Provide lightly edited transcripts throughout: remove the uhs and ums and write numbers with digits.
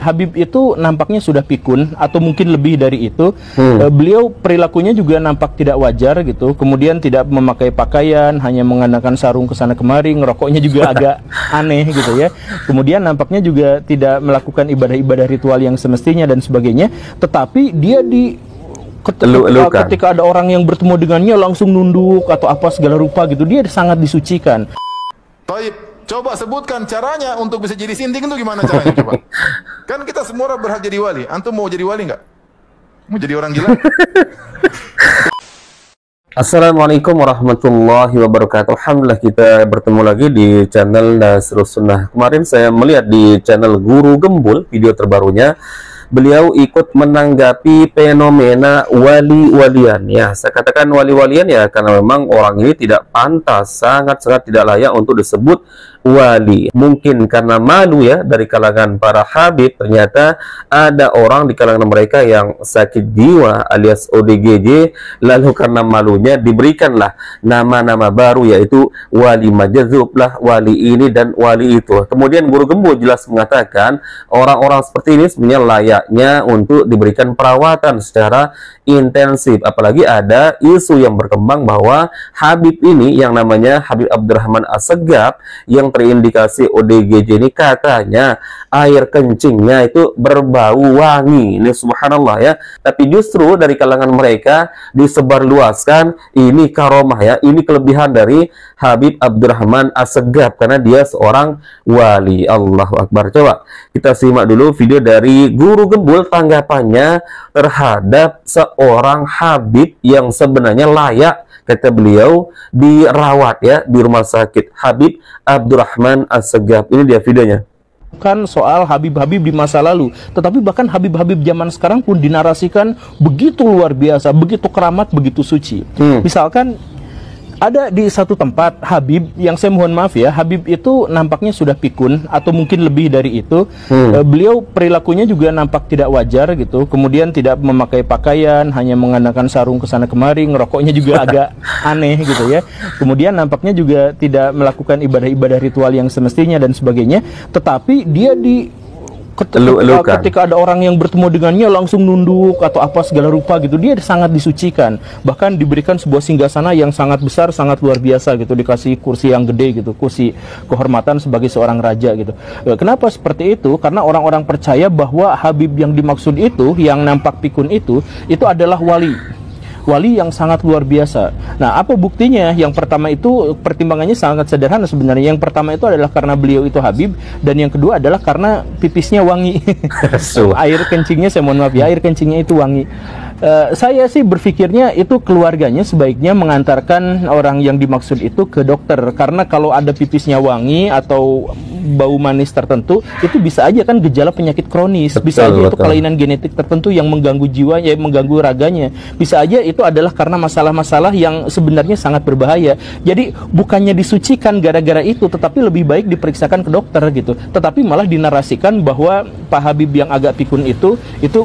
Habib itu nampaknya sudah pikun atau mungkin lebih dari itu. Beliau perilakunya juga nampak tidak wajar gitu. Kemudian tidak memakai pakaian, hanya mengenakan sarung ke sana kemari, ngerokoknya juga agak aneh gitu ya. Kemudian nampaknya juga tidak melakukan ibadah-ibadah ritual yang semestinya dan sebagainya. Tetapi dia ketika ada orang yang bertemu dengannya langsung nunduk atau apa segala rupa gitu. Dia sangat disucikan. Taib. Coba sebutkan caranya untuk bisa jadi sinting itu gimana caranya coba. Kan kita semua berhak jadi wali. Antum mau jadi wali nggak? Mau jadi orang gila? Assalamualaikum warahmatullahi wabarakatuh. Alhamdulillah kita bertemu lagi di channel Nasrus Sunnah. Kemarin saya melihat di channel Guru Gembul video terbarunya. Beliau ikut menanggapi fenomena wali-walian. Ya, saya katakan wali-walian ya karena memang orang ini tidak pantas, sangat-sangat tidak layak untuk disebut wali. Mungkin karena malu ya dari kalangan para habib. Ternyata ada orang di kalangan mereka yang sakit jiwa alias ODGJ, lalu karena malunya diberikanlah nama-nama baru yaitu wali majzub lah, wali ini dan wali itu. Kemudian Guru Gembul jelas mengatakan orang-orang seperti ini sebenarnya layaknya untuk diberikan perawatan secara intensif. Apalagi ada isu yang berkembang bahwa Habib ini yang namanya Habib Abdurrahman Assegaf yang terindikasi ODGJ ini katanya air kencingnya itu berbau wangi. Ini subhanallah ya. Tapi justru dari kalangan mereka disebarluaskan ini karomah ya, ini kelebihan dari Habib Abdurrahman Assegaf karena dia seorang wali. Allahu Akbar. Coba kita simak dulu video dari Guru Gembul tanggapannya terhadap seorang Habib yang sebenarnya layak, kata beliau, dirawat ya di rumah sakit, Habib Abdurrahman Assegaf. Ini dia videonya. Kan soal Habib-Habib di masa lalu, tetapi bahkan Habib-Habib zaman sekarang pun dinarasikan begitu luar biasa, begitu keramat, begitu suci. Misalkan ada di satu tempat Habib yang saya mohon maaf ya, Habib itu nampaknya sudah pikun atau mungkin lebih dari itu. Beliau perilakunya juga nampak tidak wajar gitu. Kemudian tidak memakai pakaian, hanya mengenakan sarung ke sana kemari, ngerokoknya juga agak aneh gitu ya. Kemudian nampaknya juga tidak melakukan ibadah-ibadah ritual yang semestinya dan sebagainya. Tetapi dia ketika ada orang yang bertemu dengannya langsung nunduk atau apa segala rupa gitu. Dia sangat disucikan, bahkan diberikan sebuah singgasana yang sangat besar, sangat luar biasa gitu, dikasih kursi yang gede gitu, kursi kehormatan sebagai seorang raja gitu. Kenapa seperti itu? Karena orang-orang percaya bahwa Habib yang dimaksud itu, yang nampak pikun itu adalah wali yang sangat luar biasa. Nah, apa buktinya? Yang pertama itu pertimbangannya sangat sederhana sebenarnya. Yang pertama itu adalah karena beliau itu Habib, dan yang kedua adalah karena pipisnya wangi. Air kencingnya, saya mohon maaf ya, air kencingnya itu wangi. Saya sih berpikirnya itu keluarganya sebaiknya mengantarkan orang yang dimaksud itu ke dokter, karena kalau ada pipisnya wangi atau bau manis tertentu, itu bisa aja kan gejala penyakit kronis, bisa aja itu kelainan genetik tertentu yang mengganggu jiwanya, mengganggu raganya, bisa aja itu adalah karena masalah-masalah yang sebenarnya sangat berbahaya. Jadi bukannya disucikan gara-gara itu, tetapi lebih baik diperiksakan ke dokter gitu. Tetapi malah dinarasikan bahwa Pak Habib yang agak pikun itu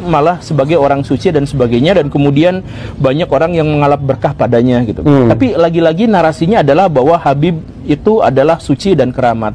malah sebagai orang suci dan sebagainya, dan kemudian banyak orang yang mengalap berkah padanya gitu. Tapi lagi-lagi narasinya adalah bahwa Habib itu adalah suci dan keramat.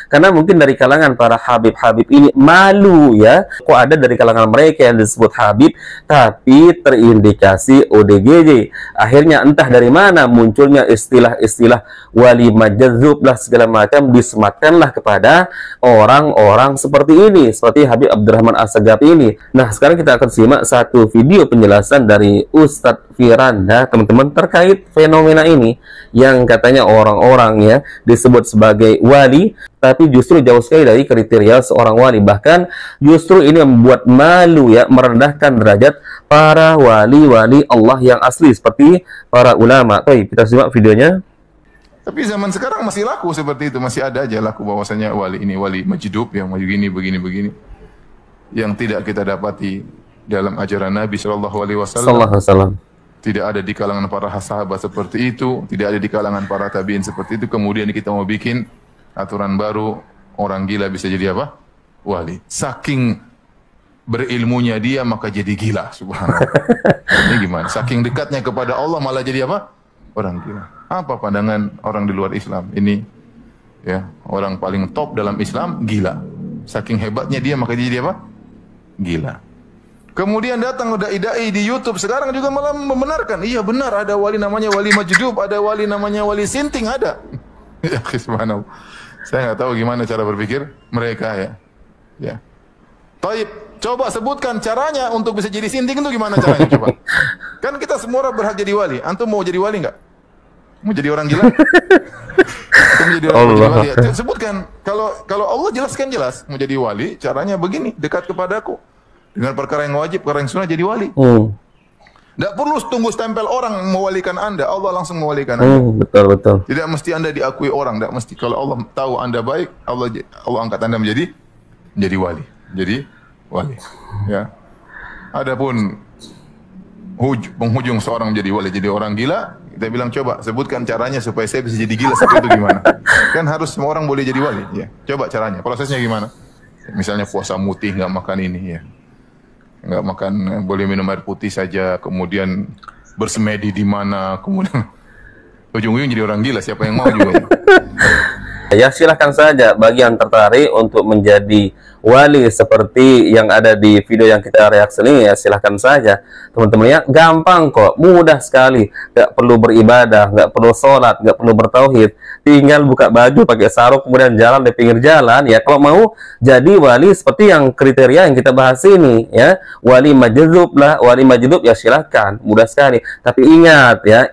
Karena mungkin dari kalangan para Habib-Habib ini malu ya, kok ada dari kalangan mereka yang disebut Habib tapi terindikasi ODGJ. Akhirnya entah dari mana munculnya istilah-istilah wali majzub lah segala macam, disematkanlah kepada orang-orang seperti ini, seperti Habib Abdurrahman Assegaf ini. Nah, sekarang kita akan simak satu video penjelasan dari Ustadz Firanda, teman-teman, terkait fenomena ini yang katanya orang-orang ya disebut sebagai wali tapi justru jauh sekali dari kriteria seorang wali. Bahkan justru ini membuat malu ya, merendahkan derajat para wali-wali Allah yang asli seperti para ulama. Baik, kita simak videonya. Tapi zaman sekarang masih laku seperti itu, masih ada aja laku bahwasanya wali ini wali majzub yang begini yang tidak kita dapati dalam ajaran Nabi Shallallahu Alaihi Wasallam. Tidak ada di kalangan para sahabat seperti itu, tidak ada di kalangan para tabiin seperti itu. Kemudian kita mau bikin aturan baru, orang gila bisa jadi apa? Wali. Saking berilmunya dia maka jadi gila, subhanallah. Ini gimana? Saking dekatnya kepada Allah malah jadi apa? Orang gila. Apa pandangan orang di luar Islam? Ini ya, orang paling top dalam Islam gila. Saking hebatnya dia maka jadi apa? gila. Kemudian datang dai-dai di YouTube sekarang juga malah membenarkan. Iya benar, ada wali namanya wali majdub, ada wali namanya wali sinting, ada. Ya, subhanallah. Saya nggak tahu gimana cara berpikir mereka ya. Ya. Taib, coba sebutkan caranya untuk bisa jadi sinting itu gimana caranya coba. Kan kita semua orang berhak jadi wali. Antum mau jadi wali nggak? Mau jadi orang gila? Antum jadi orang wali. Sebutkan. Kalau Allah jelaskan jelas. Mau jadi wali, caranya begini, dekat kepadaku. Dengan perkara yang wajib, perkara yang sunnah jadi wali. Tidak perlu tunggu stempel orang mewalikan Anda. Allah langsung mewalikan Anda. Betul. Tidak mesti Anda diakui orang. Tidak mesti. Kalau Allah tahu Anda baik, Allah angkat Anda menjadi wali. Jadi wali. Ya. Adapun penghujung seorang menjadi wali, jadi orang gila, kita bilang coba sebutkan caranya supaya saya bisa jadi gila seperti itu gimana? Kan harus semua orang boleh jadi wali. Ya. Coba caranya. Prosesnya gimana? Misalnya puasa mutih, nggak makan ini. Ya. Nggak makan, boleh minum air putih saja, kemudian bersemedi di mana, kemudian ujung-ujung jadi orang gila, siapa yang mau juga ya. Ya silahkan saja bagi yang tertarik untuk menjadi wali seperti yang ada di video yang kita reaksi ini, ya silahkan saja teman-teman ya. Gampang kok, mudah sekali, nggak perlu beribadah, nggak perlu sholat, nggak perlu bertauhid, tinggal buka baju, pakai sarung, kemudian jalan di pinggir jalan ya. Kalau mau jadi wali seperti yang kriteria yang kita bahas ini ya, wali majdub lah, wali majdub ya silahkan, mudah sekali. Tapi ingat ya,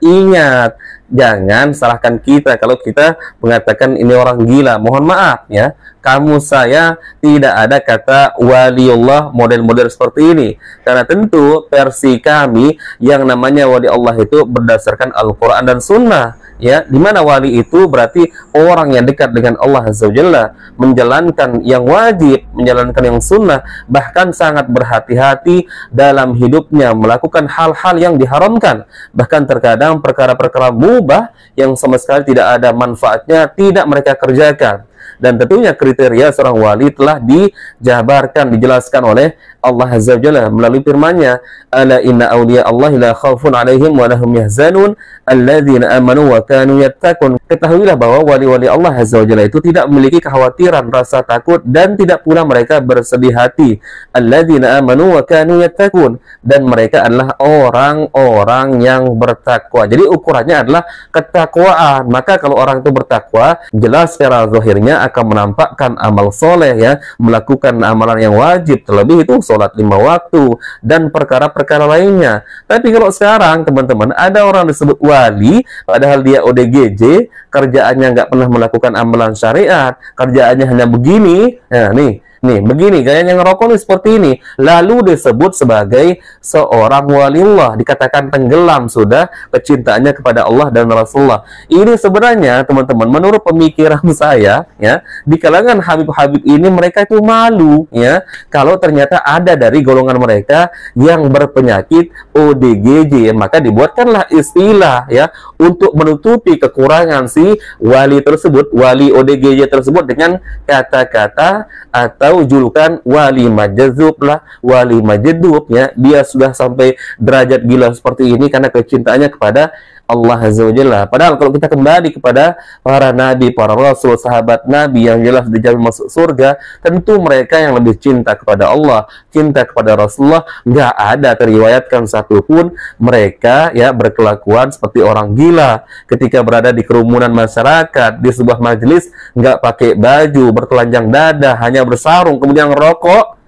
jangan salahkan kita kalau kita mengatakan ini orang gila. Mohon maaf ya, kamu saya tidak ada kata waliullah model-model seperti ini, karena tentu versi kami yang namanya wali Allah itu berdasarkan Al-Quran dan Sunnah ya, dimana wali itu berarti orang yang dekat dengan Allah Azza wa Jalla, menjalankan yang wajib, menjalankan yang sunnah, bahkan sangat berhati-hati dalam hidupnya, melakukan hal-hal yang diharamkan, bahkan terkadang perkara-perkara mubah yang sama sekali tidak ada manfaatnya tidak mereka kerjakan. Dan tentunya kriteria seorang wali telah dijabarkan, dijelaskan oleh Allah Azza wa Jalla melalui firman-Nya, ala inna awliya Allah la khaufun alaihim wa lahum yahzanun alladzina amanu wa kanu yattaqun. Ketahuilah bahwa wali-wali Allah Azza wa Jalla itu tidak memiliki kekhawatiran, rasa takut, dan tidak pula mereka bersedih hati. Alladzina amanu wa kanu yattaqun, dan mereka adalah orang-orang yang bertakwa. Jadi ukurannya adalah ketakwaan. Maka kalau orang itu bertakwa, jelas secara zahirnya akan menampakkan amal soleh ya, melakukan amalan yang wajib, terlebih itu sholat 5 waktu dan perkara-perkara lainnya. Tapi kalau sekarang teman-teman ada orang disebut wali padahal dia ODGJ, kerjaannya nggak pernah melakukan amalan syariat, kerjaannya hanya begini, nah nih begini, gayanya ngerokok nih seperti ini, lalu disebut sebagai seorang waliullah, dikatakan tenggelam sudah kecintaannya kepada Allah dan Rasulullah. Ini sebenarnya teman-teman, menurut pemikiran saya ya, di kalangan Habib-Habib ini mereka itu malu ya, kalau ternyata ada dari golongan mereka yang berpenyakit ODGJ, maka dibuatkanlah istilah ya untuk menutupi kekurangan si wali tersebut, wali ODGJ tersebut, dengan kata-kata atau julukan wali majdub lah, wali majdub ya. Dia sudah sampai derajat gila seperti ini karena kecintaannya kepada Allah Azza wa Jalla. Padahal kalau kita kembali kepada para nabi, para rasul, sahabat nabi yang jelas dijamin masuk surga, tentu mereka yang lebih cinta kepada Allah, cinta kepada Rasulullah. Nggak ada teriwayatkan satupun mereka ya berkelakuan seperti orang gila ketika berada di kerumunan masyarakat, di sebuah majelis, nggak pakai baju, bertelanjang dada, hanya bersarung, kemudian ngerokok.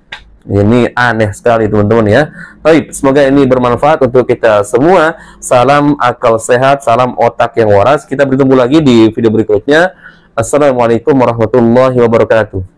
Ini aneh sekali teman-teman ya. Baik, semoga ini bermanfaat untuk kita semua. Salam akal sehat, salam otak yang waras. Kita bertemu lagi di video berikutnya. Assalamualaikum warahmatullahi wabarakatuh.